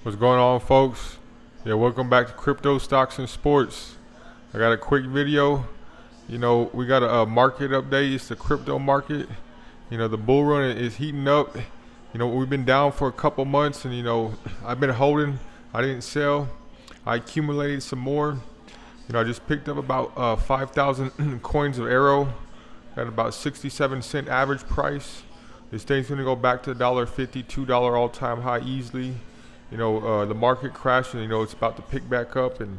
What's going on, folks? Yeah, welcome back to Crypto Stocks and Sports. I got a quick video. We got a market update. It's the crypto market. The bull run is heating up. We've been down for a couple months, and I've been holding. I didn't sell. I accumulated some more. I just picked up about 5,000 coins of Arrow at about 67-cent average price. This thing's gonna go back to $1.50, $2 all-time high easily. The market crashed, and it's about to pick back up, and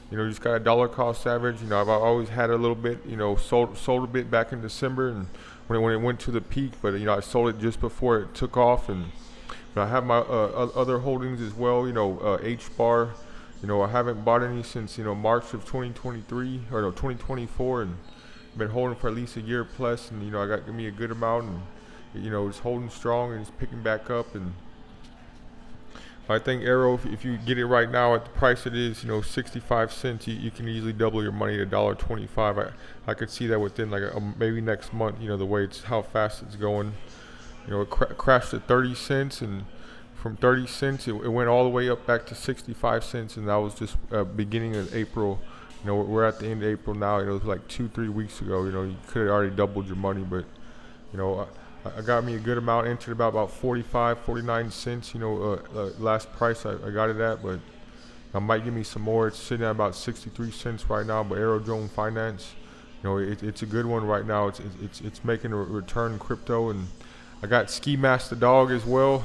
you just got a dollar cost average. I've always had a little bit, sold a bit back in December, and when it went to the peak, but I sold it just before it took off, and I have my other holdings as well. H bar. I haven't bought any since March of 2023 or no 2024, and I've been holding for at least a year plus, and I got me a good amount, and it's holding strong and it's picking back up. And I think Arrow, if you get it right now at the price it is, 65 cents, you can easily double your money to $1.25. I could see that within maybe next month. The way how fast it's going. It crashed at 30 cents, and from 30 cents it went all the way up back to 65 cents, and that was just beginning of April. We're at the end of April now. It was like 2-3 weeks ago. You could have already doubled your money, but I got me a good amount, entered about 45, 49 cents, last price I got it at, but I might give me some more. It's sitting at about 63 cents right now, but Aerodrome Finance, it's a good one right now. It's making a return in crypto, and I got Ski Mask the dog as well.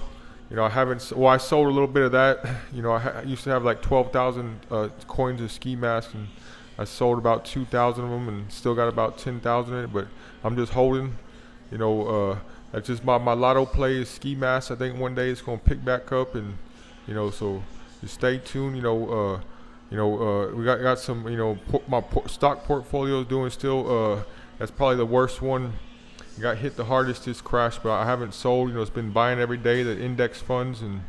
I sold a little bit of that. I used to have like 12,000 coins of Ski Mask, and I sold about 2,000 of them, and still got about 10,000 in it, but I'm just holding. That's just my lotto play is Ski Mask. I think one day it's gonna pick back up, and so just stay tuned. We got some. My stock portfolio is doing still. That's probably the worst one. Got hit the hardest this crash, but I haven't sold. It's been buying every day. The index funds, and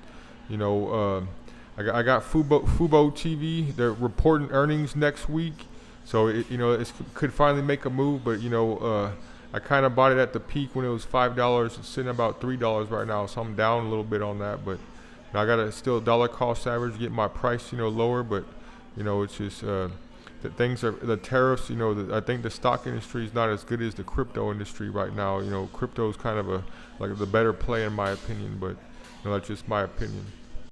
I got Fubo TV. They're reporting earnings next week, so it could finally make a move, but I kind of bought it at the peak when it was $5. It's sitting about $3 right now, so I'm down a little bit on that. But I got to still dollar cost average, get my price lower. But it's just the tariffs. I think the stock industry is not as good as the crypto industry right now. Crypto is kind of the better play in my opinion. But that's just my opinion.